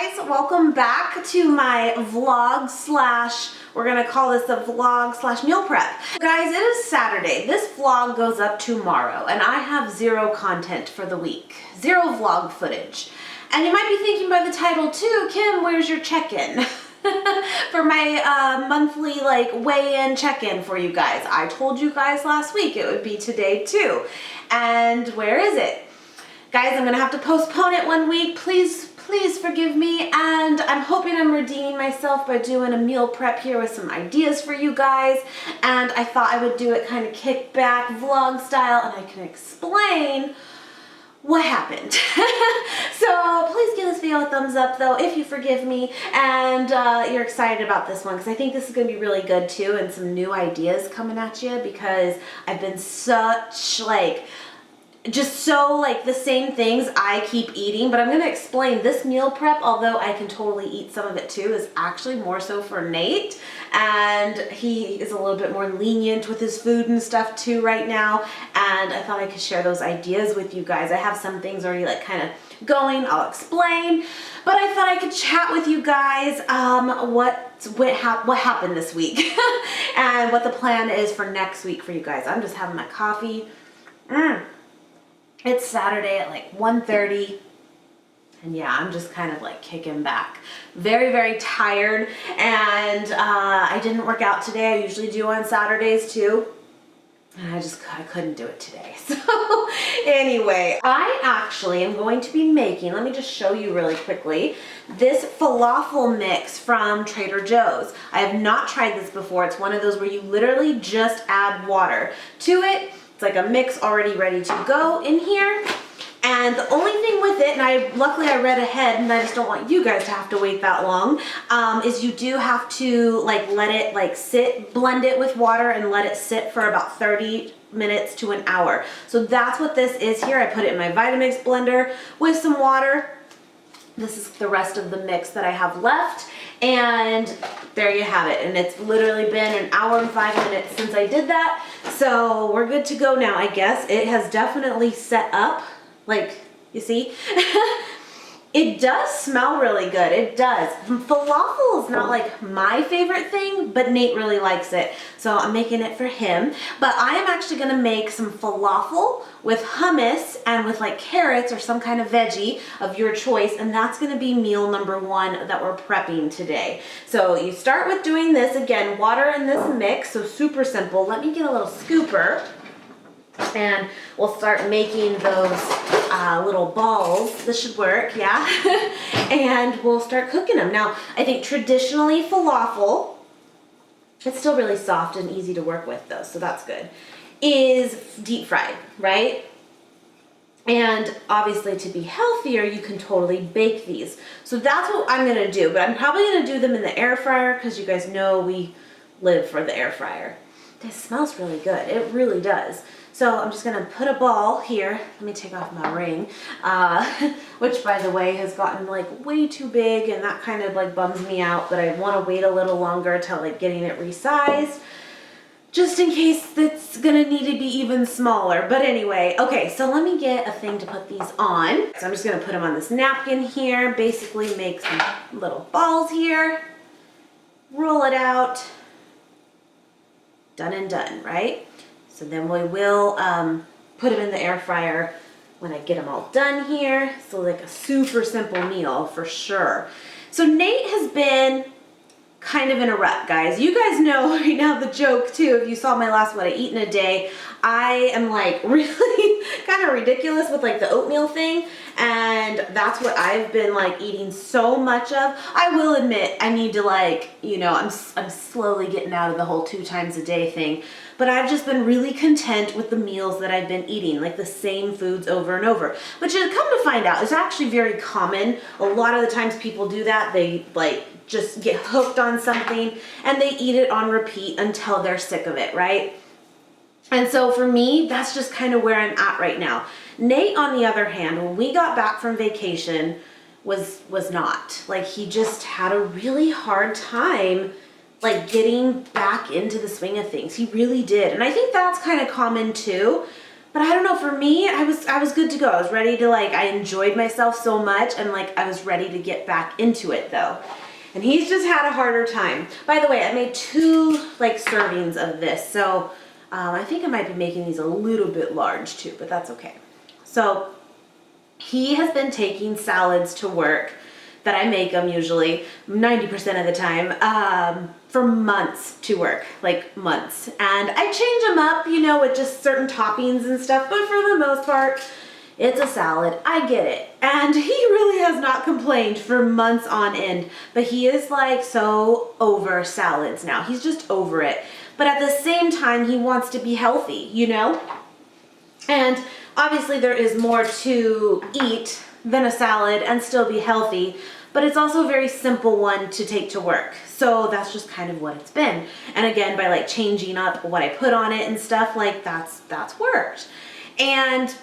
guys, welcome back to my vlog slash, we're gonna call this a vlog slash meal prep. Guys, it is Saturday. This vlog goes up tomorrow and I have zero content for the week. Zero vlog footage. And you might be thinking by the title too, Kim, where's your check-in? For my monthly weigh-in check-in for you guys. I told you guys last week it would be today too. And where is it? Guys, I'm gonna have to postpone it one week. Please forgive me. And I'm hoping I'm redeeming myself by doing a meal prep here with some ideas for you guys. And I thought I would do it kind of kickback vlog style and I can explain what happened. So please give this video a thumbs up though if you forgive me and you're excited about this one, because I think this is going to be really good too, and some new ideas coming at you, because I've been such just so the same things I keep eating. But I'm going to explain this meal prep, although I can totally eat some of it too, is actually more so for Nate, and he is a little bit more lenient with his food and stuff too right now, and I thought I could share those ideas with you guys. I have some things already kind of going, I'll explain, but I thought I could chat with you guys what happened this week and what the plan is for next week for you guys. I'm just having my coffee. It's Saturday at 1:30, and yeah, I'm just kind of kicking back. Very, very tired, and I didn't work out today. I usually do on Saturdays too, and I couldn't do it today. So anyway, I actually am going to be making, let me just show you really quickly, this falafel mix from Trader Joe's. I have not tried this before. It's one of those where you literally just add water to it. It's like a mix already ready to go in here. And the only thing with it, and luckily I read ahead and I just don't want you guys to have to wait that long, is you do have to let it sit, blend it with water and let it sit for about 30 minutes to an hour. So that's what this is here. I put it in my Vitamix blender with some water. This is the rest of the mix that I have left. And there you have it. And it's literally been an hour and 5 minutes since I did that. So we're good to go now, I guess. It has definitely set up, you see? It does smell really good. It does. Falafel is not my favorite thing, but Nate really likes it. So I'm making it for him. But I am actually gonna make some falafel with hummus and with carrots or some kind of veggie of your choice. And that's gonna be meal number one that we're prepping today. So you start with doing this, again, water in this mix, so super simple. Let me get a little scooper and we'll start making those little balls. This should work, yeah? And we'll start cooking them. Now, I think traditionally falafel, it's still really soft and easy to work with though, so that's good, is deep fried, right? And obviously to be healthier, you can totally bake these. So that's what I'm gonna do, but I'm probably gonna do them in the air fryer because you guys know we live for the air fryer. This smells really good, it really does. So I'm just gonna put a ball here. Let me take off my ring, which by the way has gotten way too big, and that kind of bums me out, but I wanna wait a little longer till getting it resized, just in case it's gonna need to be even smaller. But anyway, okay, so let me get a thing to put these on. So I'm just gonna put them on this napkin here, basically make some little balls here, roll it out, done and done, right? So then we will put them in the air fryer when I get them all done here. So a super simple meal for sure. So Nate has been kind of in a rut, guys. You guys know right now the joke too. If you saw my last what I eat in a day, I am really kind of ridiculous with the oatmeal thing. And that's what I've been eating so much of. I will admit I need to I'm slowly getting out of the whole 2 times a day thing. But I've just been really content with the meals that I've been eating, the same foods over and over. Which, come to find out, is actually very common. A lot of the times people do that. They just get hooked on something and they eat it on repeat until they're sick of it, right? And so for me, that's just kind of where I'm at right now. Nate, on the other hand, when we got back from vacation, was not. He just had a really hard time getting back into the swing of things. He really did. And I think that's kind of common too But I don't know, for me, I was good to go. I was ready to like, I enjoyed myself so much, and like I was ready to get back into it though. And he's just had a harder time. By the way, I made 2 like servings of this. So I think I might be making these a little bit large too, but that's okay. So he has been taking salads to work that I make them usually 90% of the time for months to work, like months. And I change them up, you know, with just certain toppings and stuff, but for the most part, it's a salad. I get it. And he really has not complained for months on end, but he is like so over salads now. He's just over it. But at the same time, he wants to be healthy, you know? And obviously there is more to eat than a salad and still be healthy, but it's also a very simple one to take to work. So that's just kind of what it's been. And again, by like changing up what I put on it and stuff, like that's worked. And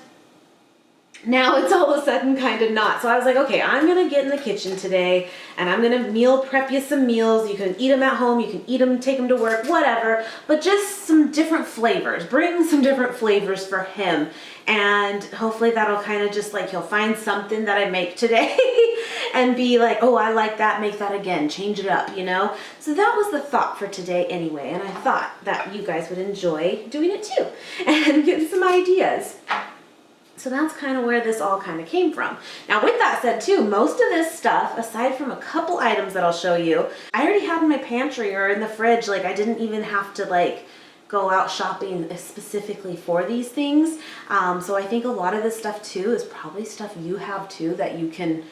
now it's all of a sudden kind of not. So I was like, okay, I'm gonna get in the kitchen today and I'm gonna meal prep you some meals. You can eat them at home, you can eat them, take them to work, whatever, but just some different flavors. Bring some different flavors for him. And hopefully that'll kind of just like, he'll find something that I make today and be like, oh, I like that, make that again, change it up, you know? So that was the thought for today anyway. And I thought that you guys would enjoy doing it too and getting some ideas. So that's kind of where this all kind of came from. Now with that said too, most of this stuff, aside from a couple items that I'll show you, I already have in my pantry or in the fridge. Like I didn't even have to like go out shopping specifically for these things. So I think a lot of this stuff too is probably stuff you have too that you can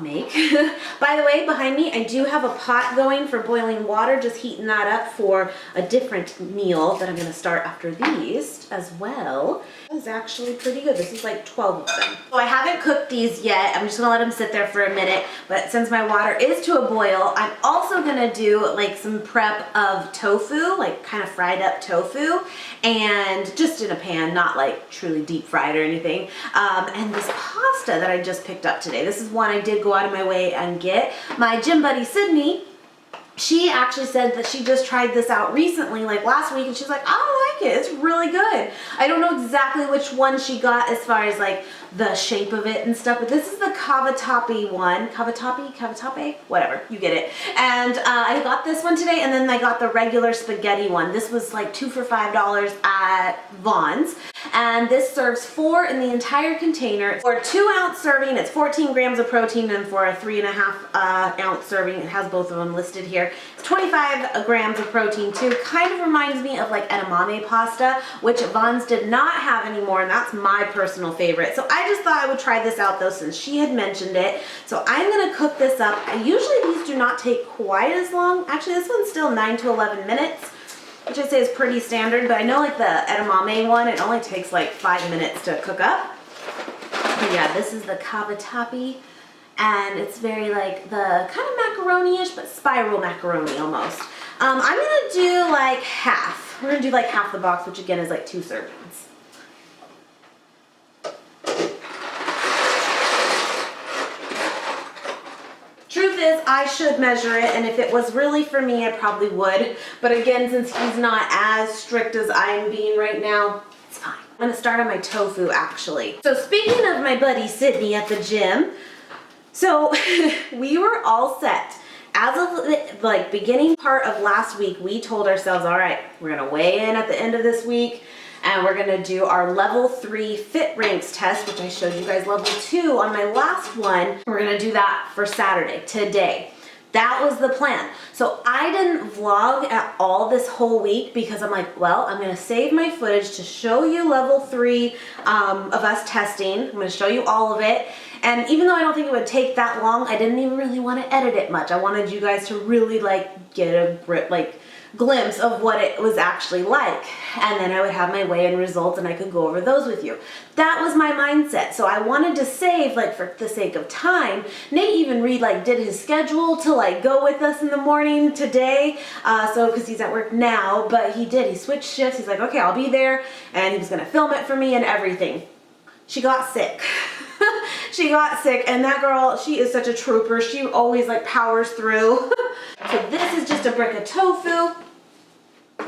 make. By the way, behind me, I do have a pot going for boiling water, just heating that up for a different meal that I'm gonna start after these as well. This is actually pretty good. This is like 12 of them. So I haven't cooked these yet. I'm just gonna let them sit there for a minute, but since my water is to a boil, I'm also gonna do like some prep of tofu, like kind of fried up tofu, and just in a pan, not like truly deep fried or anything. And this pasta that I just picked up today. This is one I did go out of my way and get. My gym buddy Sydney, she actually said that she just tried this out recently, like last week, and she's like, I like it. It's really good. I don't know exactly which one she got as far as like the shape of it and stuff, but this is the cavatappi one. Cavatappi, whatever, you get it. And I got this one today, and then I got the regular spaghetti one. This was like 2 for $5 at Vaughn's. And this serves 4 in the entire container. For a 2-ounce serving, it's 14 grams of protein, and for a 3.5 ounce serving, it has both of them listed here, it's 25 grams of protein too. Kind of reminds me of like edamame pasta, which Vaughn's did not have anymore, and that's my personal favorite. So I just thought I would try this out though, since she had mentioned it. So I'm gonna cook this up. Usually these do not take quite as long. Actually, this one's still 9 to 11 minutes. Which I say is pretty standard, but I know like the edamame one, it only takes like 5 minutes to cook up. But yeah, this is the cavatappi, and it's very like the kind of macaroni-ish, but spiral macaroni almost. I'm gonna do like half. We're gonna do like half the box, which again is like 2 servings. Truth is, I should measure it, and if it was really for me, I probably would. But again, since he's not as strict as I'm being right now, it's fine. I'm gonna start on my tofu, actually. So speaking of my buddy Sydney at the gym, so we were all set. As of the like beginning part of last week, we told ourselves, all right, we're gonna weigh in at the end of this week, and we're gonna do our level 3 fit ranks test, which I showed you guys level 2 on my last one. We're gonna do that for Saturday, today. That was the plan. So I didn't vlog at all this whole week because I'm like, well, I'm gonna save my footage to show you level 3 of us testing. I'm gonna show you all of it. And even though I don't think it would take that long, I didn't even really want to edit it much. I wanted you guys to really like get a glimpse of what it was actually like, and then I would have my weigh-in results and I could go over those with you. That was my mindset. So I wanted to save, like for the sake of time. Nate even did his schedule to like go with us in the morning today, so because he's at work now, but he switched shifts. He's like, okay, I'll be there, and he was gonna film it for me and everything. She got sick. She got sick, and that girl, she is such a trooper. She always like powers through. So this is just a brick of tofu.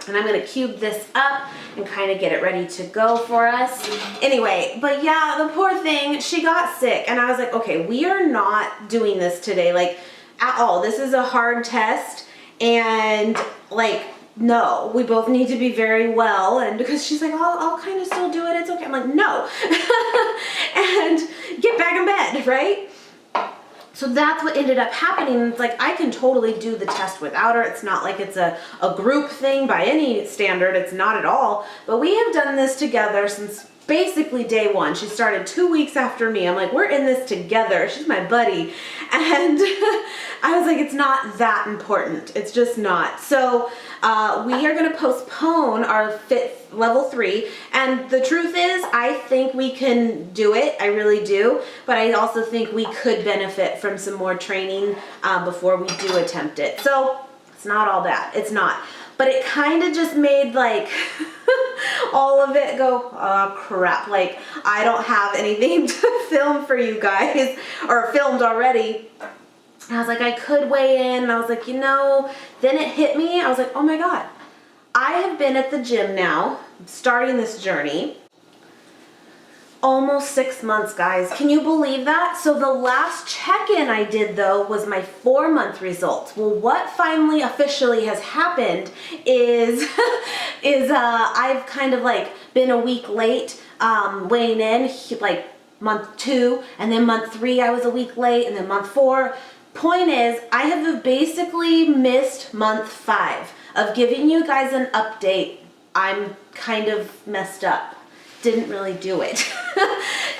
And I'm gonna cube this up and kind of get it ready to go for us. Anyway, but yeah, the poor thing, she got sick. And I was like, okay, we are not doing this today, like at all. This is a hard test. And like, no, we both need to be very well. And because she's like, I'll kind of still do it, it's okay. I'm like, no. And get back in bed, right? So that's what ended up happening. It's like, I can totally do the test without her. It's not like it's a group thing by any standard. It's not at all. But we have done this together since basically day one. She started 2 weeks after me. I'm like, we're in this together. She's my buddy. And I was like, it's not that important. It's just not. So we are going to postpone our fit level 3. And the truth is, I think we can do it. I really do. But I also think we could benefit from some more training before we do attempt it. So it's not all bad. It's not. But it kind of just made like all of it go, oh crap, like I don't have anything to film for you guys, or filmed already. And I was like, I could weigh in, and I was like, you know, then it hit me. I was like, oh my God, I have been at the gym now, starting this journey, almost 6 months, guys. Can you believe that? So the last check-in I did though was my 4-month results. Well, what finally officially has happened is I've kind of like been a week late weighing in, like month 2, and then month 3 I was a week late, and then month 4. Point is, I have basically missed month 5 of giving you guys an update. I'm kind of messed up. Didn't really do it.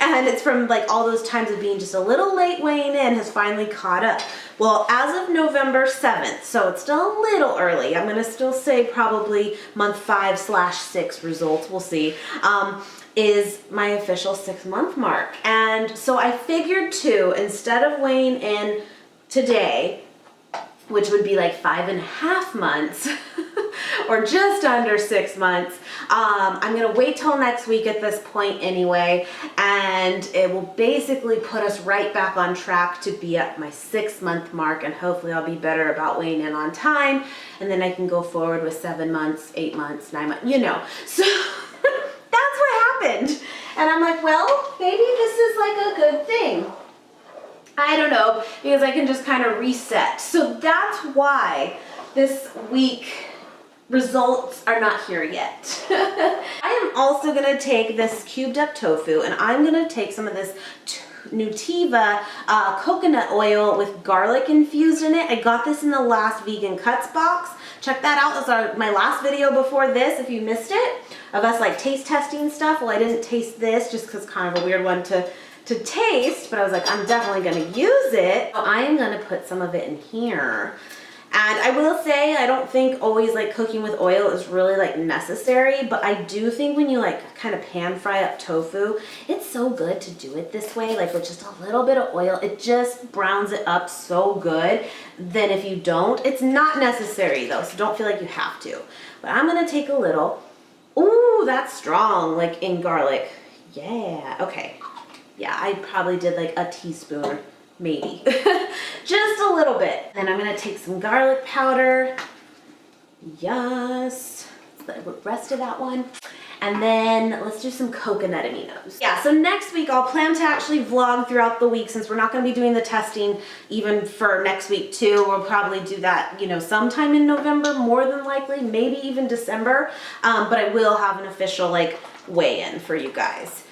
And it's from like all those times of being just a little late weighing in has finally caught up. Well, as of November 7th, so it's still a little early. I'm gonna still say probably month 5/6 results, we'll see, is my official 6-month mark. And so I figured too, instead of weighing in today, which would be like 5.5 months, or just under 6 months. I'm gonna wait till next week at this point anyway, and it will basically put us right back on track to be at my 6-month mark, and hopefully I'll be better about weighing in on time, and then I can go forward with 7 months, 8 months, 9 months, you know. So that's what happened. And I'm like, well, maybe this is like a good thing. I don't know, because I can just kind of reset. So that's why this week results are not here yet. I am also gonna take this cubed up tofu, and I'm gonna take some of this Nutiva coconut oil with garlic infused in it. I got this in the last Vegan Cuts box. Check that out. That's my last video before this, if you missed it, of us like taste testing stuff. Well, I didn't taste this just because it's kind of a weird one to taste, but I was like, I'm definitely gonna use it. So I am gonna put some of it in here. And I will say, I don't think always like cooking with oil is really like necessary, but I do think when you like kind of pan fry up tofu, it's so good to do it this way, like with just a little bit of oil. It just browns it up so good. Then if you don't, it's not necessary though, so don't feel like you have to. But I'm gonna take a little. Ooh, that's strong, like in garlic. Yeah, okay. Yeah, I probably did like a teaspoon, maybe. Just a little bit. Then I'm gonna take some garlic powder. Yes. Let the rest of that one. And then let's do some coconut aminos. Yeah, so next week I'll plan to actually vlog throughout the week, since we're not gonna be doing the testing even for next week too. We'll probably do that, you know, sometime in November, more than likely, maybe even December. But I will have an official like weigh-in for you guys.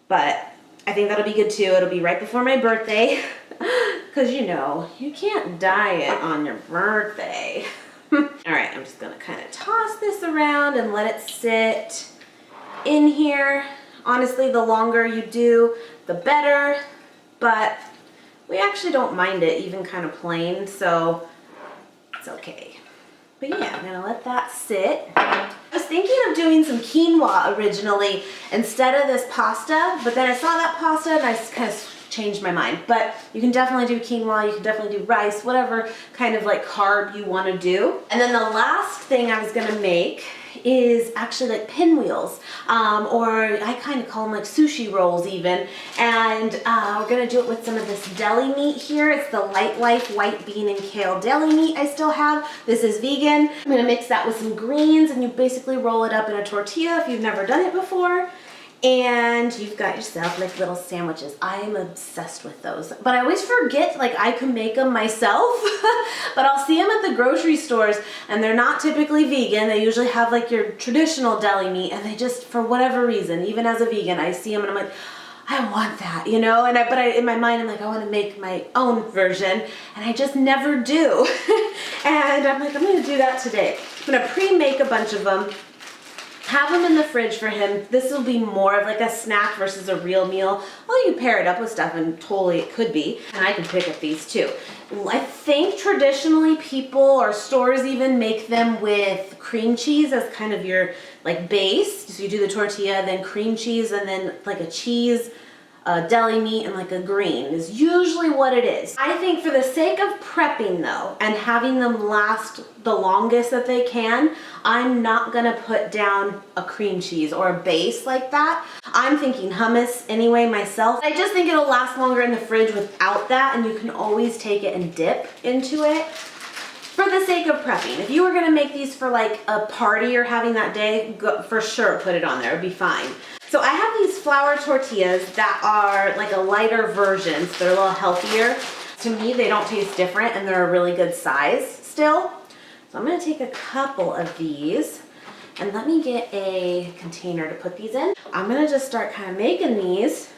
But I think that'll be good too. It'll be right before my birthday, because you know, you can't diet on your birthday. All right, I'm just gonna kind of toss this around and let it sit in here. Honestly, the longer you do, the better, but we actually don't mind it even kind of plain, so it's okay. But yeah, I'm gonna let that sit. I was thinking of doing some quinoa originally instead of this pasta, but then I saw that pasta and I kind of changed my mind. But you can definitely do quinoa, you can definitely do rice, whatever kind of like carb you want to do. And then the last thing I was gonna make is actually like pinwheels, or I kind of call them like sushi rolls even. And we're gonna do it with some of this deli meat here. It's the Light Life white bean and kale deli meat I still have. This is vegan. I'm gonna mix that with some greens, and you basically roll it up in a tortilla if you've never done it before. And you've got yourself like little sandwiches. I am obsessed with those. But I always forget, like, I can make them myself. But I'll see them at the grocery stores, and they're not typically vegan. They usually have like your traditional deli meat, and they just, for whatever reason, even as a vegan, I see them and I'm like, I want that, you know? And in my mind, I'm like, I want to make my own version, and I just never do. And I'm like, I'm going to do that today. I'm going to pre-make a bunch of them. Have them in the fridge for him. This will be more of like a snack versus a real meal. Well, you pair it up with stuff and totally it could be. And I can pick up these too. I think traditionally people or stores even make them with cream cheese as kind of your like base. So you do the tortilla, then cream cheese, and then like a cheese, deli meat, and like a green is usually what it is. I think for the sake of prepping though, and having them last the longest that they can, I'm not gonna put down a cream cheese or a base like that. I'm thinking hummus anyway myself. I just think it'll last longer in the fridge without that, and you can always take it and dip into it. For the sake of prepping, if you were gonna make these for like a party you're having that day, for sure put it on there, it'd be fine. So I have these flour tortillas that are like a lighter version, so they're a little healthier. To me, they don't taste different, and they're a really good size still. So I'm gonna take a couple of these, and let me get a container to put these in. I'm gonna just start kind of making these.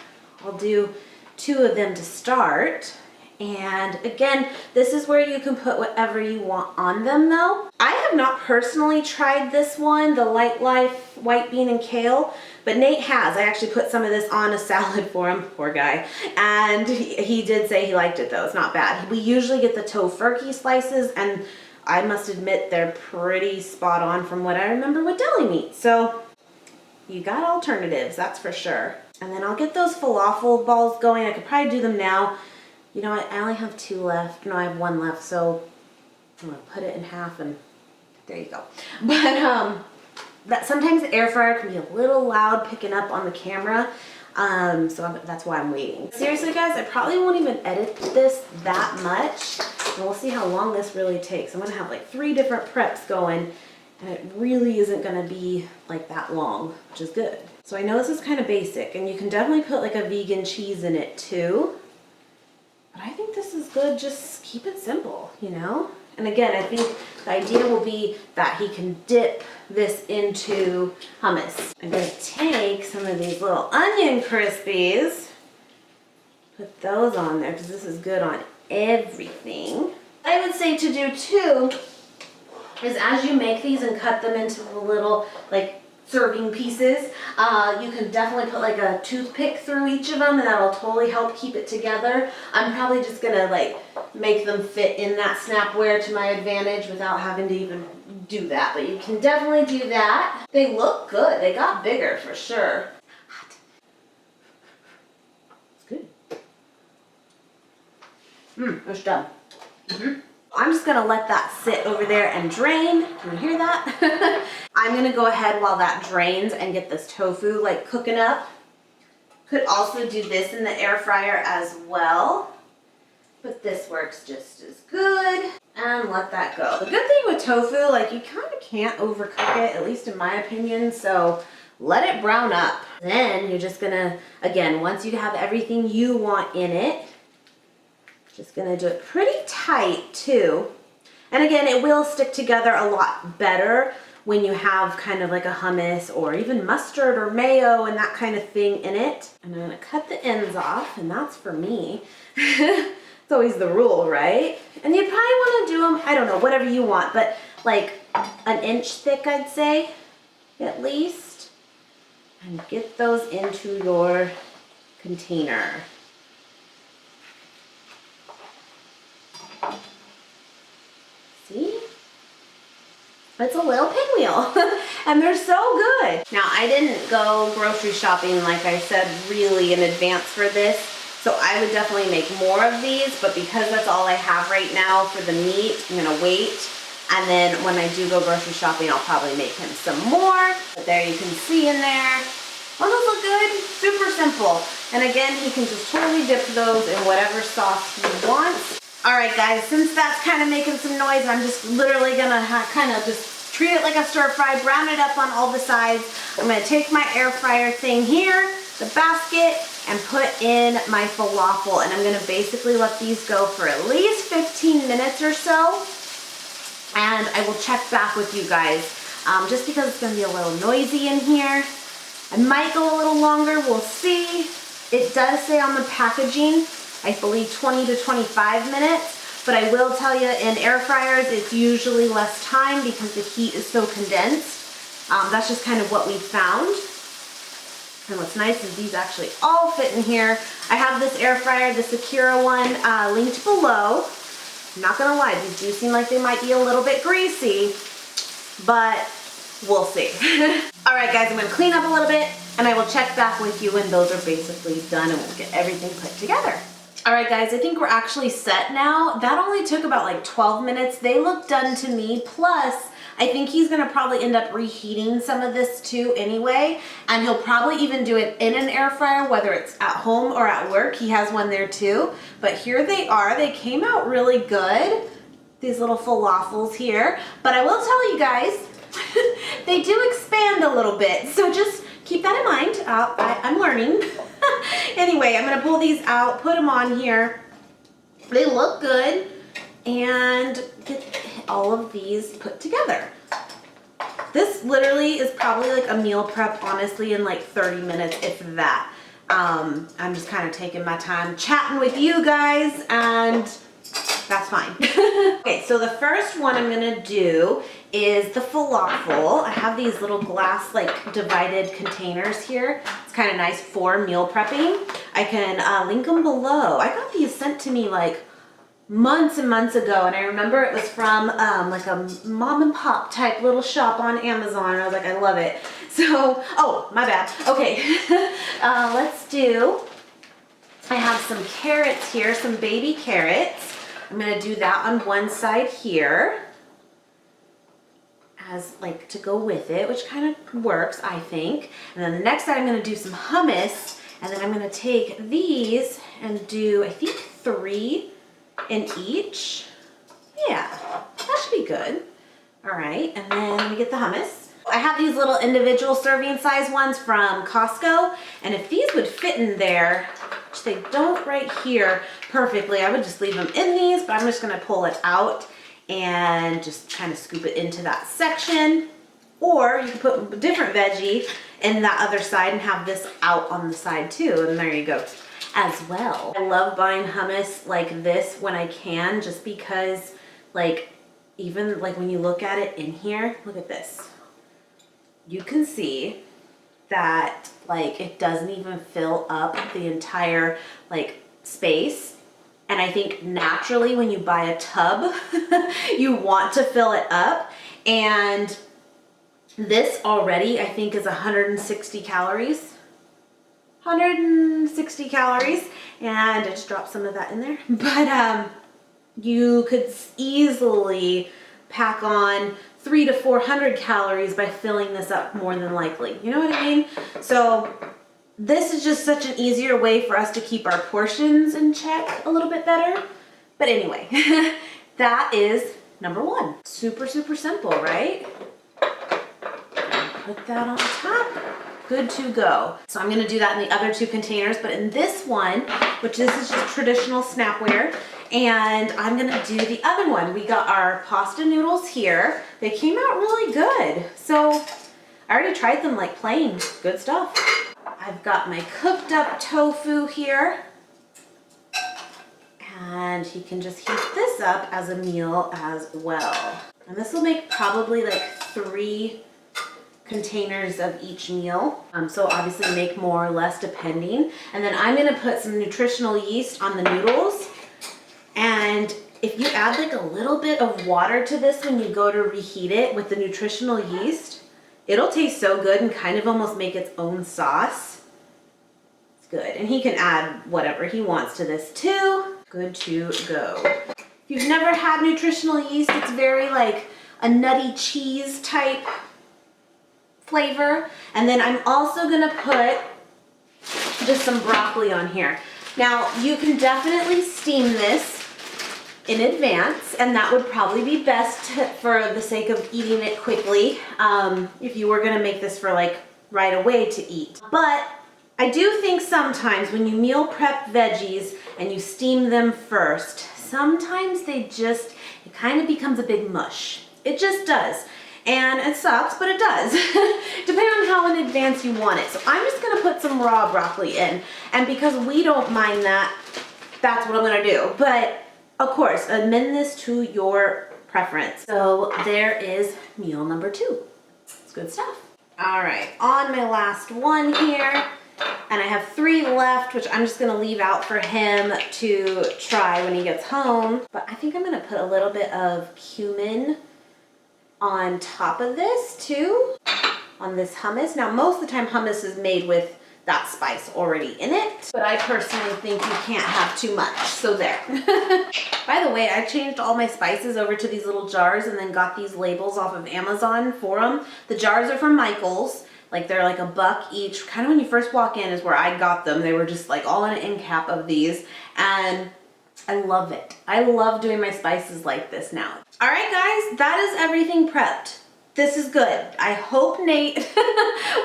I'll do 2 of them to start. And again, this is where you can put whatever you want on them though. I have not personally tried this one, the Light Life white bean and kale, but Nate has. I actually put some of this on a salad for him, poor guy. And he did say he liked it though, it's not bad. We usually get the tofurkey slices, and I must admit they're pretty spot on from what I remember with deli meat. So you got alternatives, that's for sure. And then I'll get those falafel balls going. I could probably do them now. You know what, I only have 2 left. No, I have 1 left, so I'm gonna put it in half, and there you go. But that sometimes the air fryer can be a little loud picking up on the camera, so that's why I'm waiting. Seriously guys, I probably won't even edit this that much, and we'll see how long this really takes. I'm gonna have like 3 different preps going, and it really isn't gonna be like that long, which is good. So I know this is kind of basic, and you can definitely put like a vegan cheese in it too. But I think this is good, just keep it simple, you know? And again, I think the idea will be that he can dip this into hummus. I'm gonna take some of these little onion crispies, put those on there, because this is good on everything. I would say to do too, is as you make these and cut them into the little, like, serving pieces, you can definitely put like a toothpick through each of them, and that'll totally help keep it together. I'm probably just gonna like make them fit in that Snapware to my advantage without having to even do that, but you can definitely do that. They look good. They got bigger for sure. Hot. It's good. It's done. I'm just gonna let that sit over there and drain. Can you hear that? I'm gonna go ahead while that drains and get this tofu like cooking up. Could also do this in the air fryer as well, but this works just as good. And let that go. The good thing with tofu, like you kind of can't overcook it, at least in my opinion, so let it brown up. Then you're just gonna, again, once you have everything you want in it, just gonna do it pretty tight too. And again, it will stick together a lot better when you have kind of like a hummus or even mustard or mayo and that kind of thing in it. And I'm gonna cut the ends off, and that's for me. It's always the rule, right? And you'd probably wanna do them, I don't know, whatever you want, but like an inch thick, I'd say, at least. And get those into your container. See? It's a little pinwheel, and they're so good. Now, I didn't go grocery shopping, like I said, really in advance for this, so I would definitely make more of these, but because that's all I have right now for the meat, I'm gonna wait. And then when I do go grocery shopping, I'll probably make him some more. But there you can see in there. Well, those look good. Super simple. And again, he can just totally dip those in whatever sauce he wants. All right, guys, since that's kind of making some noise, I'm just literally gonna kind of just treat it like a stir fry, brown it up on all the sides. I'm gonna take my air fryer thing here, the basket, and put in my falafel. And I'm gonna basically let these go for at least 15 minutes or so. And I will check back with you guys, just because it's gonna be a little noisy in here. I might go a little longer, we'll see. It does say on the packaging, I believe 20 to 25 minutes, but I will tell you in air fryers, it's usually less time because the heat is so condensed. That's just kind of what we found. And what's nice is these actually all fit in here. I have this air fryer, the Sakura one, linked below. I'm not gonna lie, these do seem like they might be a little bit greasy, but we'll see. All right, guys, I'm gonna clean up a little bit and I will check back with you when those are basically done and we'll get everything put together. All right, guys, I think we're actually set now. That only took about like 12 minutes. They look done to me. Plus, I think he's gonna probably end up reheating some of this too anyway. And he'll probably even do it in an air fryer, whether it's at home or at work. He has one there too. But here they are. They came out really good. These little falafels here. But I will tell you guys, they do expand a little bit. So just keep that in mind. I'm learning. Anyway, I'm gonna pull these out, put them on here. They look good, and get all of these put together. This literally is probably like a meal prep, honestly, in like 30 minutes, if that. I'm just kind of taking my time chatting with you guys, and that's fine. Okay, so the first one I'm gonna do is the falafel. I have these little glass like divided containers here. It's kind of nice for meal prepping. I can link them below. I got these sent to me like months and months ago, and I remember it was from like a mom and pop type little shop on Amazon. I was like, I love it. So, oh, my bad. Okay, let's do, I have some carrots here, some baby carrots. I'm gonna do that on one side here as like to go with it, which kind of works, I think. And then the next side I'm gonna do some hummus, and then I'm gonna take these and do, I think, 3 in each. Yeah, that should be good. All right, and then let me get the hummus. I have these little individual serving size ones from Costco, and if these would fit in there, which they don't right here perfectly, I would just leave them in these, but I'm just gonna pull it out and just kind of scoop it into that section. Or you can put a different veggie in that other side and have this out on the side too, and there you go as well. I love buying hummus like this when I can, just because like even like when you look at it in here, look at this. You can see that like it doesn't even fill up the entire like space. And I think naturally when you buy a tub, you want to fill it up. And this already I think is 160 calories. 160 calories. And I just dropped some of that in there. But you could easily pack on 300 to 400 calories by filling this up more than likely. You know what I mean? So this is just such an easier way for us to keep our portions in check a little bit better. But anyway, that is number 1. Super, super simple, right? Put that on top. Good to go. So I'm gonna do that in the other 2 containers, but in this one, which this is just traditional snapware, and I'm gonna do the other one. We got our pasta noodles here. They came out really good. So I already tried them like plain. Good stuff. I've got my cooked up tofu here. And you can just heat this up as a meal as well. And this will make probably like 3 containers of each meal. So obviously make more or less depending. And then I'm gonna put some nutritional yeast on the noodles. And if you add like a little bit of water to this when you go to reheat it with the nutritional yeast, it'll taste so good and kind of almost make its own sauce. It's good. And he can add whatever he wants to this too. Good to go. If you've never had nutritional yeast, it's very like a nutty cheese type flavor. And then I'm also gonna put just some broccoli on here. Now, you can definitely steam this in advance, and that would probably be best for the sake of eating it quickly, if you were gonna make this for like right away to eat. But I do think sometimes when you meal prep veggies and you steam them first, sometimes it kind of becomes a big mush. It just does. And it sucks, but it does. Depending on how in advance you want it. So I'm just gonna put some raw broccoli in. And because we don't mind that, that's what I'm gonna do. But of course, amend this to your preference. So there is meal number 2. It's good stuff. All right, on my last one here, and I have 3 left, which I'm just gonna leave out for him to try when he gets home. But I think I'm gonna put a little bit of cumin on top of this too, on this hummus. Now, most of the time hummus is made with that spice already in it, but I personally think you can't have too much, so there. By the way, I changed all my spices over to these little jars and then got these labels off of Amazon for them. The jars are from Michael's. Like they're like $1 each. Kind of when you first walk in is where I got them. They were just like all in an end cap of these, and I love it. I love doing my spices like this now. All right, guys, that is everything prepped. This is good. I hope Nate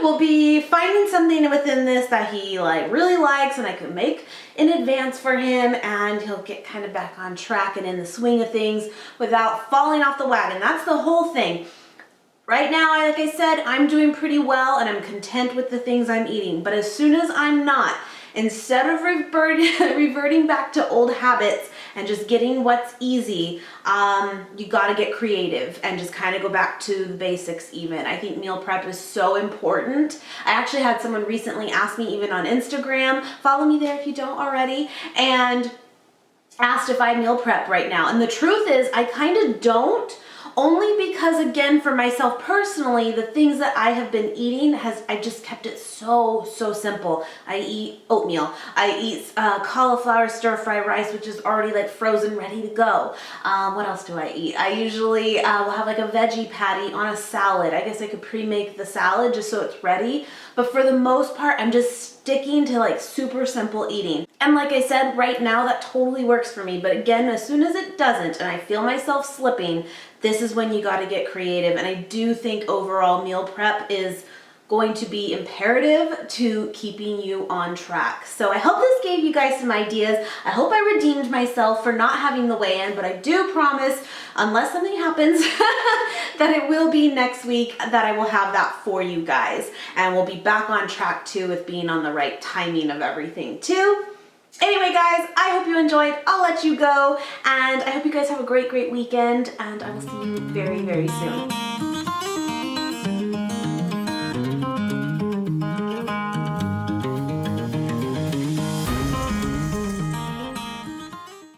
will be finding something within this that he like really likes and I can make in advance for him, and he'll get kind of back on track and in the swing of things without falling off the wagon. That's the whole thing. Right now, like I said, I'm doing pretty well and I'm content with the things I'm eating. But as soon as I'm not, instead of reverting back to old habits and just getting what's easy, you gotta get creative and just kind of go back to the basics even. I think meal prep is so important. I actually had someone recently ask me even on Instagram, follow me there if you don't already, and asked if I meal prep right now. And the truth is, I kind of don't. Only because, again, for myself personally, the things that I have been eating I just kept it so simple. I eat oatmeal. I eat cauliflower stir-fry rice, which is already like frozen, ready to go. What else do I eat? I usually will have like a veggie patty on a salad. I guess I could pre-make the salad just so it's ready. But for the most part, I'm just sticking to like super simple eating. And like I said, right now that totally works for me. But again, as soon as it doesn't and I feel myself slipping, this is when you got to get creative. And I do think overall meal prep is going to be imperative to keeping you on track. So I hope this gave you guys some ideas. I hope I redeemed myself for not having the weigh-in, but I do promise, unless something happens, that it will be next week that I will have that for you guys. And we'll be back on track too with being on the right timing of everything too. Anyway, guys, I hope you enjoyed. I'll let you go, and I hope you guys have a great weekend, and I will see you very, very soon.